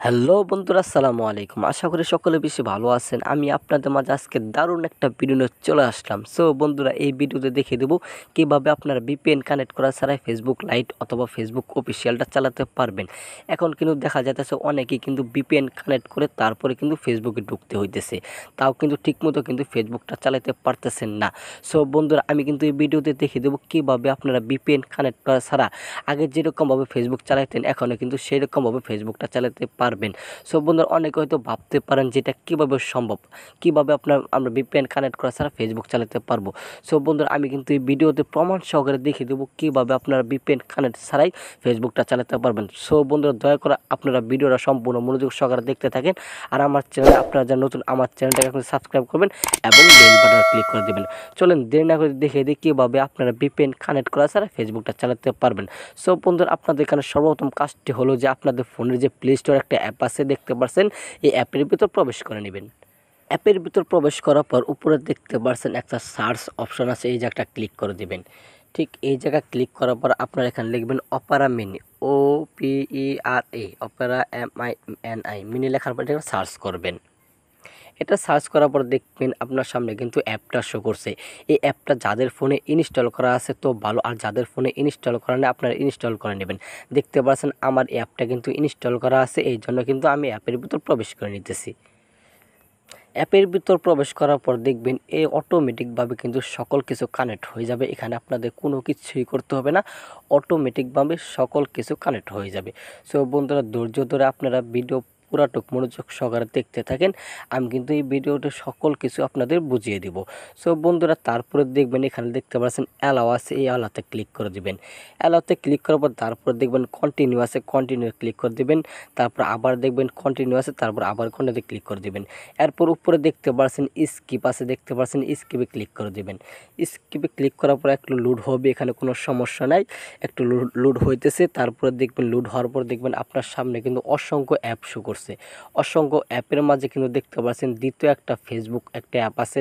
Hello বন্ধুরা, আসসালামু আলাইকুম। আশা করি সকলে বেশি ভালো আছেন। আমি আপনাদের মাঝে আজকে দারুণ একটা ভিডিও নিয়ে চলে আসলাম। সো বন্ধুরা, এই ভিডিওতে দেখিয়ে দেবো কীভাবে আপনারা ভিপিএন কানেক্ট করা ছাড়াই ফেসবুক লাইট অথবা ফেসবুক অফিসিয়ালটা চালাতে পারবেন। এখন কিন্তু দেখা যাইতেছে অনেকেই কিন্তু ভিপিএন কানেক্ট করে তারপরে কিন্তু ফেসবুকে ঢুকতে হইতেছে, তাও কিন্তু ঠিকমতো কিন্তু ফেসবুকটা চালাতে পারতেছেন না। সো বন্ধুরা, আমি কিন্তু এই ভিডিওতে দেখিয়ে দেবো কীভাবে আপনারা ভিপিএন কানেক্ট করা ছাড়া আগে যেরকমভাবে ফেসবুক চালাতেন এখনও কিন্তু সেরকমভাবে ফেসবুকটা চালাতে পারবেন। সো বন্ধুরা, অনেকে হয়তো ভাবতে পারেন যে এটা কীভাবে সম্ভব, কীভাবে আমরা ভিপিএন কানেক্ট করা ছাড়া ফেসবুক চালাতে পারবো। সো বন্ধুরা, আমি কিন্তু এই ভিডিওতে প্রমাণ সহকারে দেখিয়ে দেবো কীভাবে আপনারা ভিপিএন কানেক্ট ছাড়াই ফেসবুকটা চালাতে পারবেন। সো বন্ধুরা, দয়া করে আপনারা ভিডিওটা সম্পূর্ণ মনোযোগ সহকারে দেখতে থাকেন। আর আমার চ্যানেলে আপনারা যারা নতুন, আমার চ্যানেলটাকে এখন সাবস্ক্রাইব করবেন এবং বেল বাটন ক্লিক করে দেবেন। চলেন দেরি না করে দেখিয়ে দিই কীভাবে আপনারা ভিপিএন কানেক্ট করা ছাড়া ফেসবুকটা চালাতে পারবেন। সো বন্ধুরা, আপনাদের এখানে সর্বপ্রথম কাজটি হলো যে আপনাদের ফোনের যে প্লে স্টোর একটা অ্যাপ আছে দেখতে পাচ্ছেন, এই অ্যাপের ভিতর প্রবেশ করে নেবেন। অ্যাপের ভিতর প্রবেশ করার পর উপরে দেখতে পাচ্ছেন একটা সার্চ অপশন আছে, এই জায়গাটা ক্লিক করে দিবেন। ঠিক এই জায়গা ক্লিক করার পর আপনারা এখানে লিখবেন Opera mini, OPERA, Opera MINI, mini লেখার পর এটা সার্চ করবেন। এটা সার্চ করার পর দেখবেন আপনার সামনে কিন্তু অ্যাপটা শো করছে। এই অ্যাপটা যাদের ফোনে ইনস্টল করা আছে তো ভালো, আর যাদের ফোনে ইনস্টল করা নেই আপনারা ইনস্টল করে নেবেন। দেখতে পাচ্ছেন আমার অ্যাপটা কিন্তু ইনস্টল করা আছে, এই জন্য কিন্তু আমি অ্যাপের ভিতর প্রবেশ করে নিতেছি। অ্যাপের ভিতর প্রবেশ করার পর দেখবেন এই অটোমেটিকভাবে কিন্তু সকল কিছু কানেক্ট হয়ে যাবে। এখানে আপনাদের কোনো কিছুই করতে হবে না, অটোমেটিকভাবে সকল কিছু কানেক্ট হয়ে যাবে। সো বন্ধুরা, ধৈর্য ধরে আপনারা ভিডিও পুরাটুক মনোযোগ সহকারে দেখতে থাকেন। আমি কিন্তু এই ভিডিওতে সকল কিছু আপনাদের বুঝিয়ে দিব। সো বন্ধুরা, তারপরে দেখবেন এখানে দেখতে পাচ্ছেন অ্যালাও আছে, এই অ্যালাওতে ক্লিক করে দিবেন। অ্যালাওতে ক্লিক করার পর তারপর দেখবেন কন্টিনিউ আছে, কন্টিনিউ ক্লিক করে দিবেন। তারপর আবার দেখবেন কন্টিনিউ আছে, তারপর আবার কন্টিনিউতে ক্লিক করে দিবেন। এরপর উপরে দেখতে পাচ্ছেন স্কিপ আছে, দেখতে পাচ্ছেন স্কিপে ক্লিক করে দিবেন। স্কিপে ক্লিক করার পর একটু লোড হবে, এখানে কোনো সমস্যা নাই, একটু লোড হইতেছে। তারপরে দেখবেন লোড হওয়ার পর দেখবেন আপনার সামনে কিন্তু অসংখ্য অ্যাপ শো করছে। অসংখ্য অ্যাপের মাঝে কিন্তু দেখতে পাচ্ছেন দ্বিতীয় একটা ফেসবুক একটা অ্যাপ আছে,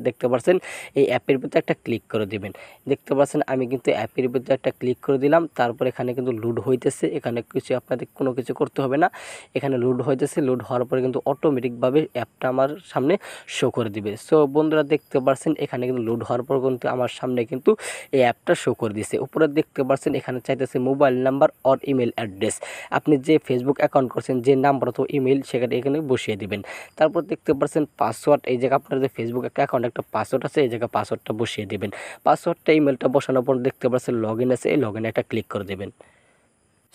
দেখতে পাচ্ছেন। এই অ্যাপের ভিতরে একটা ক্লিক করে দিবেন। দেখতে পাচ্ছেন আমি কিন্তু অ্যাপের ভিতরে একটা ক্লিক করে দিলাম। তারপর এখানে কিন্তু লোড হইতেছে, এখানে কিছু আপনাদের কোনো কিছু করতে হবে না, এখানে লোড হইতেছে। লোড হওয়ার পরে কিন্তু অটোমেটিকভাবে অ্যাপটা আমার সামনে শো করে দিবে। সো বন্ধুরা, দেখতে পাচ্ছেন এখানে কিন্তু লোড হওয়ার পর কিন্তু আমার সামনে কিন্তু এই অ্যাপটা শো করে দিছে। উপরে দেখতে পাচ্ছেন এখানে চাইতেছে mobile number or email address. আপনি যে ফেসবুক অ্যাকাউন্ট করছেন যে নাম্বার অথবা ইমেল সেখানে এখানে বসিয়ে দিবেন। তারপর দেখতে পাচ্ছেন পাসওয়ার্ড, এই জায়গায় আপনার যে ফেসবুক একটা অ্যাকাউন্ট একটা পাসওয়ার্ড আছে, এই জায়গায় পাসওয়ার্ডটা বসিয়ে দিবেন। পাসওয়ার্ডটা ইমেলটা বসানোর পর দেখতে পাচ্ছেন লগইন আছে, এই লগইনে একটা ক্লিক করে দেবেন।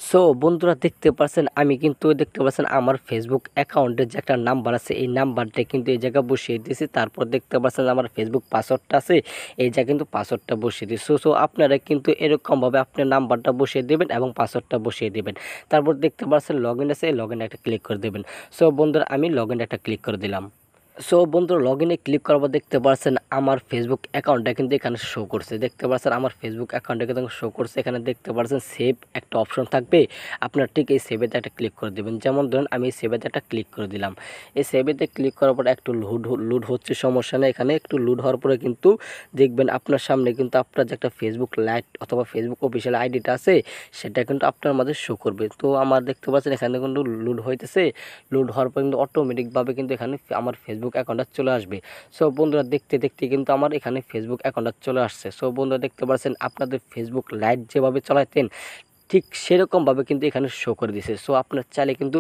সো বন্ধুরা, দেখতে পাচ্ছেন আমি কিন্তু দেখতে পাচ্ছেন আমার ফেসবুক অ্যাকাউন্টের যে একটা নাম্বার আছে এই নাম্বারটা কিন্তু এই জায়গায় বসিয়ে দিয়েছি। তারপর দেখতে পাচ্ছেন আমার ফেসবুক পাসওয়ার্ডটা আছে, এই জায়গায় কিন্তু পাসওয়ার্ডটা বসিয়ে দিয়েছি। সো আপনারা কিন্তু এরকমভাবে আপনার নাম্বারটা বসিয়ে দেবেন এবং পাসওয়ার্ডটা বসিয়ে দেবেন। তারপর দেখতে পাচ্ছেন লগইন আছে, এই লগইনে একটা ক্লিক করে দেবেন। সো বন্ধুরা, আমি লগইনে একটা ক্লিক করে দিলাম। সো বন্ধুরা, লগইনে ক্লিক করার পর দেখতে পাচ্ছেন আমার ফেসবুক অ্যাকাউন্টটা কিন্তু এখানে শো করছে। দেখতে পাচ্ছেন আমার ফেসবুক অ্যাকাউন্টটা কিন্তু শো করছে। এখানে দেখতে পাচ্ছেন সেভ একটা অপশন থাকবে, আপনার ঠিক এই সেভেতে একটা ক্লিক করে দেবেন। যেমন ধরুন আমি এই সেভেতে একটা ক্লিক করে দিলাম। এই সেভেতে ক্লিক করার পর একটু লোড হচ্ছে, সমস্যা নেই। এখানে একটু লোড হওয়ার পরে কিন্তু দেখবেন আপনার সামনে কিন্তু আপনার যে একটা ফেসবুক লাইট অথবা ফেসবুক অফিসিয়াল আইডিটা আছে সেটা কিন্তু আপনার মাঝে শো করবে। তো আমার দেখতে পাচ্ছেন এখানে কিন্তু লোড হইতেছে। লোড হওয়ার পর কিন্তু অটোমেটিকভাবে কিন্তু এখানে আমার ফেসবুক অ্যাকাউন্টটা চলে আসবে। সো বন্ধুরা, দেখতে দেখতে কিন্তু আমার এখানে ফেসবুক অ্যাকাউন্টটা চলে আসছে। সো বন্ধুরা, দেখতে পাচ্ছেন আপনাদের ফেসবুক লাইট যেভাবে চালাতেন ঠিক সেরকমভাবে কিন্তু এখানে শো করে দিছে। সো আপনার চাইলে কিন্তু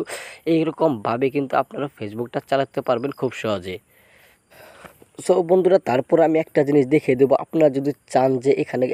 এইরকমভাবে কিন্তু আপনারা ফেসবুকটা চালাতে পারবেন খুব সহজে। সো বন্ধুরা, তারপর আমি একটা জিনিস দেখিয়ে দেবো। আপনারা যদি চান যে এখানে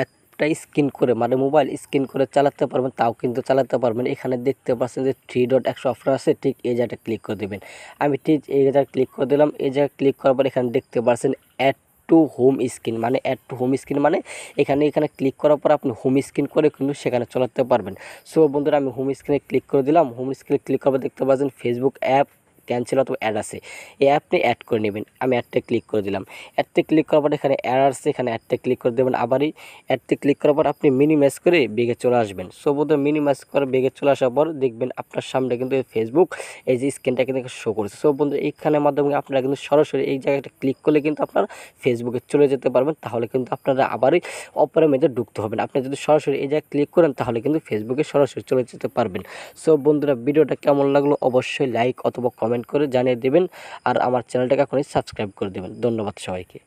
একটা স্ক্রিন করে মানে মোবাইল স্ক্রিন করে চালাতে পারবেন, তাও কিন্তু চালাতে পারবেন। এখানে দেখতে পাচ্ছেন যে 3 ডট একটা অপশন আছে, ঠিক এই জায়গাটা ক্লিক করে দেবেন। আমি ঠিক এই জায়গায় ক্লিক করে দিলাম। এই জায়গায় ক্লিক করার পর এখানে দেখতে পাচ্ছেন অ্যাড টু হোম স্ক্রিন, মানে অ্যাড টু হোম স্ক্রিন মানে এখানে ক্লিক করার পর আপনি হোম স্ক্রিন করে কিন্তু সেখানে চালাতে পারবেন। সো বন্ধুরা, আমি হোম স্ক্রিনে ক্লিক করে দিলাম। হোম স্ক্রিনে ক্লিক করার পর দেখতে পাচ্ছেন ফেসবুক অ্যাপ ক্যান্সেল অথবা অ্যাড আছে, এই অ্যাপটি অ্যাড করে নেবেন। আমি অ্যাডটা ক্লিক করে দিলাম। অ্যাডতে ক্লিক করার পর এখানে অ্যাড আসছে, এখানে অ্যাডতে ক্লিক করে দেবেন। আবারই অ্যাডতে ক্লিক করার পর আপনি মিনিমাইজ করে বেগে চলে আসবেন। সো বন্ধুরা মিনিমাইজ করে বেগে চলে আসার পর দেখবেন আপনার সামনে কিন্তু ফেসবুক এই যে স্ক্রিনটা কিন্তু শো করছে। সো বন্ধুরা এইখানের মাধ্যমে আপনারা কিন্তু সরাসরি এই জায়গাটা ক্লিক করলে কিন্তু আপনারা ফেসবুকে চলে যেতে পারবেন। তাহলে কিন্তু আপনারা আবারই অপেরার মধ্যে ঢুকতে হবে না। আপনি যদি সরাসরি এই জায়গায় ক্লিক করেন তাহলে কিন্তু ফেসবুকে সরাসরি চলে যেতে পারবেন। সো বন্ধুরা ভিডিওটা কেমন লাগলো অবশ্যই লাইক অথবা কমেন্ট করে জানিয়ে দেবেন, আর আমার চ্যানেলটাকে এখনই সাবস্ক্রাইব করে দেবেন। ধন্যবাদ সবাইকে।